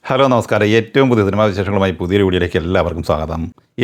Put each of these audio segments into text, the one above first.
Hello നമസ്കാരം. ഏറ്റവും പുതിയ സിനിമാ വിശേഷങ്ങളുമായി പുതിയൊരു വീഡിയോയിലേക്ക് എല്ലാവർക്കും സ്വാഗതം.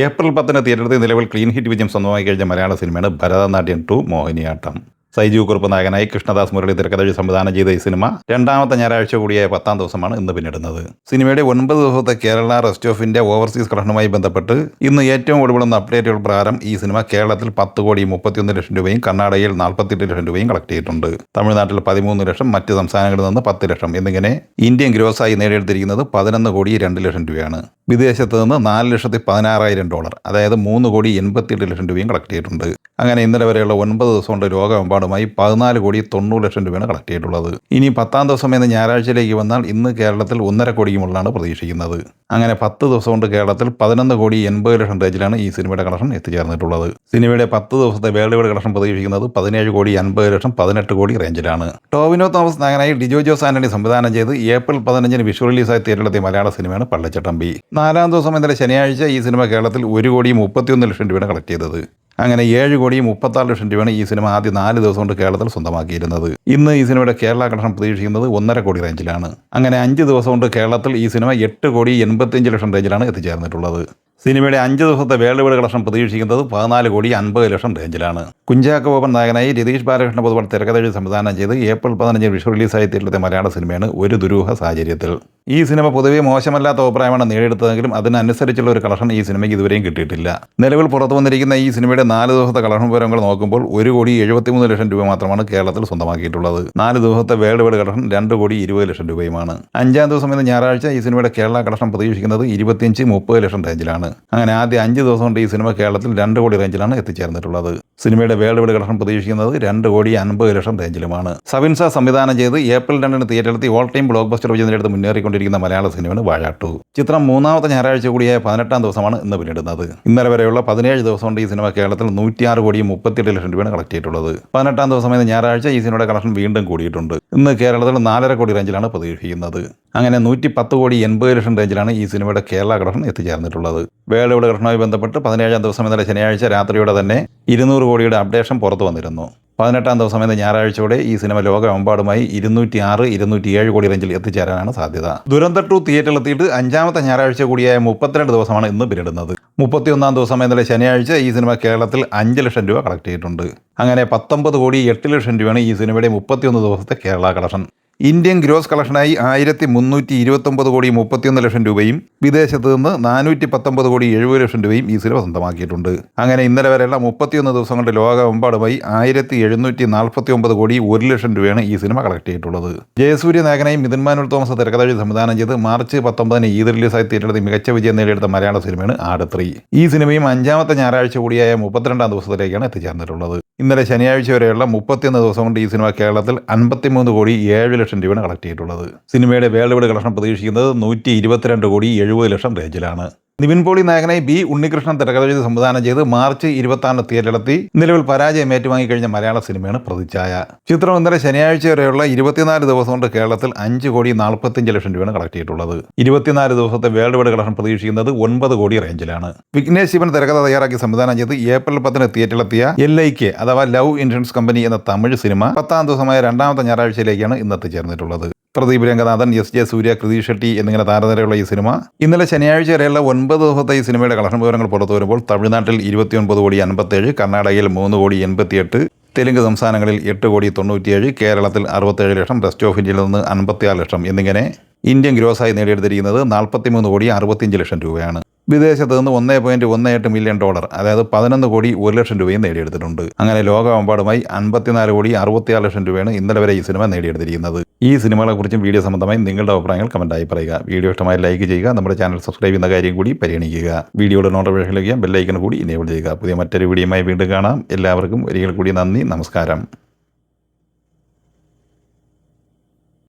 ഏപ്രിൽ 10 തിയേറ്ററിൽ നിലവിൽ ക്ലീൻ ഹിറ്റ് വിജയം സ്വന്തമായി കഴിഞ്ഞ മലയാള സിനിമയാണ് ഭരതനാട്യം 2 മോഹിനിയാട്ടം. സൈജു കുറുപ്പ് നായകനായി കൃഷ്ണദാസ് മുരളി തിരക്കഥ സംവിധാനം ചെയ്ത ഈ സിനിമ രണ്ടാമത്തെ ഞായറാഴ്ച കൂടിയായ 10-ാം ദിവസമാണ് ഇന്ന് പിന്നിടുന്നത്. സിനിമയുടെ 9 ദിവസത്തെ Kerala rest of India overseas കളക്ഷനുമായി ബന്ധപ്പെട്ട് ഇന്ന് ഏറ്റവും ഒടുവിലുന്ന അപ്ഡേറ്റുകൾ പ്രകാരം ഈ സിനിമ കേരളത്തിൽ 10,31 ലക്ഷം രൂപയും കർണാടകയിൽ 48 ലക്ഷം രൂപയും കളക്ട് ചെയ്തിട്ടുണ്ട്. തമിഴ്നാട്ടിൽ 13 ലക്ഷം, മറ്റ് സംസ്ഥാനങ്ങളിൽ നിന്ന് 10 ലക്ഷം എന്നിങ്ങനെ ഇന്ത്യൻ ഗ്രോസായി നേടിയെടുത്തിരിക്കുന്നത് 11,02 ലക്ഷം രൂപയാണ്. വിദേശത്ത് നിന്ന് $4,16,000, അതായത് $3,88 ലക്ഷം രൂപയും കളക്ട് ചെയ്തിട്ടുണ്ട്. അങ്ങനെ ഇന്നലെ വരെയുള്ള 9 ദിവസം കൊണ്ട് ലോകമെമ്പാടുമായി 14,90 ലക്ഷം രൂപയാണ് കളക്ട് ചെയ്തിട്ടുള്ളത്. ഇനി 10-ാം ദിവസം എന്ന ഞായറാഴ്ചയിലേക്ക് വന്നാൽ ഇന്ന് കേരളത്തിൽ 1.5 കോടിക്ക് മുകളിലാണ് പ്രതീക്ഷിക്കുന്നത്. അങ്ങനെ 10 ദിവസം കൊണ്ട് കേരളത്തിൽ 11,80 ലക്ഷം റേഞ്ചിലാണ് ഈ സിനിമയുടെ കളക്ഷൻ എത്തിച്ചേർന്നിട്ടുള്ളത്. സിനിമയുടെ 10 ദിവസത്തെ വേൾഡ് വൈഡ് കളക്ഷൻ പ്രതീക്ഷിക്കുന്നത് 17,50 ലക്ഷം, 18 കോടി റേഞ്ചിലാണ്. ടോവിനോ തോമസ് നായകനായി ഡിജോ ജോസ് ആന്റണി സംവിധാനം ചെയ്ത് ഏപ്രിൽ 15 വിഷ്വൽ റിലീസായി തിയേറ്ററിലെത്തിയ മലയാള സിനിമയാണ് പള്ളച്ചട്ടമ്പി. 4-ാം ദിവസം ഇന്നലെ ശനിയാഴ്ച ഈ സിനിമ കേരളത്തിൽ 1,31 ലക്ഷം രൂപയാണ് കളക്ട് ചെയ്തത്. അങ്ങനെ 7,36 ലക്ഷം രൂപയാണ് ഈ സിനിമ ആദ്യ 4 ദിവസം കൊണ്ട് കേരളത്തിൽ സ്വന്തമാക്കിയിരുന്നത്. ഇന്ന് ഈ സിനിമയുടെ കേരള കളക്ഷൻ പ്രതീക്ഷിക്കുന്നത് 1.5 കോടി റേഞ്ചിലാണ്. അങ്ങനെ 5 ദിവസം കൊണ്ട് കേരളത്തിൽ ഈ സിനിമ 8,85 ലക്ഷം റേഞ്ചിലാണ് എത്തിച്ചേർന്നിട്ടുള്ളത്. സിനിമയുടെ 5 ദിവസത്തെ വേൾഡ് വൈഡ് കളക്ഷൻ പ്രതീക്ഷിക്കുന്നത് 14,50 ലക്ഷം റേഞ്ചിലാണ്. കുഞ്ചാക്കോ ബോബൻ നായകനായി രതീഷ് ബാലകൃഷ്ണ പൊതുവാൾ തിരക്കഥ സംവിധാനം ചെയ്ത് ഏപ്രിൽ 15 വിഷ്വൽ റിലീസായി തിയേറ്ററിലെത്തിയ മലയാള സിനിമയാണ് ഒരു ദുരൂഹ സാഹചര്യത്തിൽ. ഈ സിനിമ പൊതുവെ മോശമല്ലാത്ത അഭിപ്രായമാണ് നേടിയെടുത്തതെങ്കിലും അതിനനുസരിച്ചുള്ള ഒരു കളക്ഷൻ ഈ സിനിമയ്ക്ക് ഇതുവരെയും കിട്ടിയിട്ടില്ല. നിലവിൽ പുറത്തു വന്നിരിക്കുന്ന ഈ സിനിമയുടെ 4 ദിവസത്തെ കളക്ഷൻ വിവരങ്ങൾ നോക്കുമ്പോൾ 1,73 ലക്ഷം രൂപ മാത്രമാണ് കേരളത്തിൽ സ്വന്തമാക്കിയിട്ടുള്ളത്. 4 ദിവസത്തെ വേൾഡ് വൈഡ് കളക്ഷൻ 2,20 ലക്ഷം രൂപയുമാണ്. 5-ാം ദിവസം ഇന്ന് ഞായറാഴ്ച ഈ സിനിമയുടെ കേരള കളക്ഷൻ പ്രതീക്ഷിക്കുന്നത് 25-30 ലക്ഷം റേഞ്ചിലാണ്. അങ്ങനെ ആദ്യ 5 ദിവസം കൊണ്ട് ഈ സിനിമ കേരളത്തിൽ 2 കോടി റേഞ്ചിലാണ് എത്തിച്ചേർന്നിട്ടുള്ളത്. സിനിമയുടെ വേൾഡ് വൈഡ് കളക്ഷൻ പ്രതീക്ഷിക്കുന്നത് 2,50 ലക്ഷം റേഞ്ചിലുമാണ്. സവിൻസ സംവിധാനം ചെയ്ത് ഏപ്രിൽ 2 തിയേറ്ററിലെത്തി ഓൾ ടൈം ബ്ലോക്ക് ബസ്റ്റർ വിജയം നേടിയെടുത്ത് മുന്നേറിക്കൊണ്ടിരിക്കുന്ന മലയാള സിനിമയാണ് വാഴ 2. ചിത്രം 3-ാമത്തെ ഞായറാഴ്ച കൂടിയായ 18-ാം ദിവസമാണ് ഇന്ന് പിന്നിടുന്നത്. ഇന്നലെ വരെയുള്ള 17 ദിവസം കൊണ്ട് ഈ സിനിമ കേരളത്തിൽ 106,38 ലക്ഷം രൂപയാണ് കളക്ട് ചെയ്തിട്ടുള്ളത്. 18-ാം ദിവസം എന്ന ഞായറാഴ്ച ഈ സിനിമയുടെ കളക്ഷൻ വീണ്ടും കൂടിയിട്ടുണ്ട്. ഇന്ന് കേരളത്തിൽ 4.5 കോടി റേഞ്ചിലാണ് പ്രതീക്ഷിക്കുന്നത്. അങ്ങനെ 110,80 ലക്ഷം റേഞ്ചിലാണ് ഈ സിനിമയുടെ കേരള കളക്ഷൻ എത്തിച്ചേർന്നിട്ടുള്ളത്. വേൾഡ് വൈഡ് കളക്ഷനുമായി ബന്ധപ്പെട്ട് 17-ാം ദിവസം ഇന്നലെ ശനിയാഴ്ച രാത്രിയോടെ തന്നെ 200 കോടിയുടെ അപ്ഡേഷൻ പുറത്തു വന്നിരുന്നു. 18-ാം ദിവസം എന്ന ഞായറാഴ്ചയോടെ ഈ സിനിമ ലോകമെമ്പാടുമായി 206-207 കോടി റേഞ്ചിൽ എത്തിച്ചേരാനാണ് സാധ്യത. ദുരന്തർ 2 തിയേറ്ററിലെത്തിയിട്ട് 5-ാമത്തെ ഞായറാഴ്ച കൂടിയായ 32 ദിവസമാണ് ഇന്ന് പിന്നിടുന്നത്. 31-ാം ദിവസം ഇന്നലെ ശനിയാഴ്ച ഈ സിനിമ കേരളത്തിൽ 5 ലക്ഷം രൂപ കളക്ട് ചെയ്തിട്ടുണ്ട്. അങ്ങനെ 19,08 ലക്ഷം രൂപയാണ് ഈ സിനിമയുടെ 31 ദിവസത്തെ കേരള കളക്ഷൻ. ഇന്ത്യൻ ഗ്രോസ് കളക്ഷനായി 1,329,31 ലക്ഷം രൂപയും വിദേശത്ത് നിന്ന് 419,70 ലക്ഷം രൂപയും ഈ സിനിമ സ്വന്തമാക്കിയിട്ടുണ്ട്. അങ്ങനെ ഇന്നലെ വരെയുള്ള 31 ദിവസം കൊണ്ട് ലോകമെമ്പാടുമായി 1,749,01 ലക്ഷം രൂപയാണ് ഈ സിനിമ കളക്ട് ചെയ്തിട്ടുള്ളത്. ജയസൂര്യ നായകനായി മിഥുൻ മാനുവൽ തോമസ് തിരക്കഥ സംവിധാനം ചെയ്ത് മാർച്ച് 19 ഈദ് റിലീസായി തിയേറ്ററിൽ മികച്ച വിജയം നേടിയെടുത്ത മലയാള സിനിമയാണ് ആട് 3. ഈ സിനിമയും 5-ാമത്തെ ഞായറാഴ്ച കൂടിയായ 32-ാം ദിവസത്തിലേക്കാണ് എത്തിച്ചേർന്നിട്ടുള്ളത്. ഇന്നലെ ശനിയാഴ്ച വരെയുള്ള 31 ദിവസം കൊണ്ട് ഈ സിനിമ കേരളത്തിൽ 53,07 ലക്ഷം രൂപയാണ് കളക്ട് ചെയ്തിട്ടുള്ളത്. സിനിമയുടെ വേൾഡ് വൈഡ് കളക്ഷൻ പ്രതീക്ഷിക്കുന്നത് 122,70 ലക്ഷം റേഞ്ചിലാണ്. നിവിൻ പോളി നായകനായി ബി ഉണ്ണികൃഷ്ണൻ തിരക്കഥ സംവിധാനം ചെയ്ത് മാർച്ച് 26 തിയേറ്ററിലെത്തി നിലവിൽ പരാജയം ഏറ്റുവാങ്ങിക്കഴിഞ്ഞ മലയാള സിനിമയാണ് പ്രതിച്ഛായ. ചിത്രം ഇന്നലെ ശനിയാഴ്ച വരെയുള്ള 24 ദിവസം കൊണ്ട് കേരളത്തിൽ 5,45 ലക്ഷം രൂപയാണ് കളക്ട് ചെയ്തിട്ടുള്ളത്. 24 ദിവസത്തെ വേൾഡ് വൈഡ് കളക്ഷൻ പ്രതീക്ഷിക്കുന്നത് 9 കോടി റേഞ്ചിലാണ്. വിഘ്നേഷ് ശിവൻ തിരക്കഥ തയ്യാറാക്കി സംവിധാനം ചെയ്ത് ഏപ്രിൽ 10 തിയേറ്ററിലെത്തിയ LIK അഥവാ ലവ് ഇൻഷുറൻസ് കമ്പനി എന്ന തമിഴ് സിനിമ 10-ാം ദിവസമായ 2-ാമത്തെ ഞായറാഴ്ചയിലേക്കാണ് ഇന്ന് എത്തിച്ചേർന്നിട്ടുള്ളത്. പ്രദീപ് രംഗനാഥൻ, SJ സൂര്യ, കൃതി ഷെട്ടി എന്നിങ്ങനെ താരനിരയുള്ള ഈ സിനിമ ഇന്നലെ ശനിയാഴ്ച വരെയുള്ള 9 ദിവസത്തെ ഈ സിനിമയുടെ കളക്ഷൻ വിവരങ്ങൾ പുറത്തു വരുമ്പോൾ തമിഴ്നാട്ടിൽ 29,57, കർണാടകയിൽ 3,88, തെലുങ്ക് സംസ്ഥാനങ്ങളിൽ 8,97, കേരളത്തിൽ 67 ലക്ഷം, റെസ്റ്റ് ഓഫ് ഇന്ത്യയിൽ നിന്ന് 56 ലക്ഷം എന്നിങ്ങനെ ഇന്ത്യൻ ഗ്രോസായി നേടിയെടുത്തിരിക്കുന്നത് 43,65 ലക്ഷം രൂപയാണ്. വിദേശത്ത് നിന്ന് $1.18 മില്യൺ, അതായത് 11,01 ലക്ഷം രൂപയും നേടിയെടുത്തിട്ടുണ്ട്. അങ്ങനെ ലോകമെമ്പാടുമായി 54,66 ലക്ഷം രൂപയാണ് ഇന്നലെ വരെ ഈ സിനിമ നേടിയെടുത്തിരിക്കുന്നത്. ഈ സിനിമകളെക്കുറിച്ചും വീഡിയോ സംബന്ധമായി നിങ്ങളുടെ അഭിപ്രായങ്ങൾ കമൻറ്റായി പറയുക. വീഡിയോ ഇഷ്ടമായി ലൈക്ക് ചെയ്യുക. നമ്മുടെ ചാനൽ സബ്സ്ക്രൈബ് ചെയ്യുന്ന കാര്യം കൂടി പരിഗണിക്കുക. വീഡിയോയുടെ നോട്ടിഫിക്കേഷൻ ലഭിക്കാൻ ബെല്ലൈക്കൺ കൂടി ഇനേബിൾ ചെയ്യുക. പുതിയ മറ്റൊരു വീഡിയോയുമായി വീണ്ടും കാണാം. എല്ലാവർക്കും ഒരിക്കൽ കൂടി നന്ദി, നമസ്കാരം.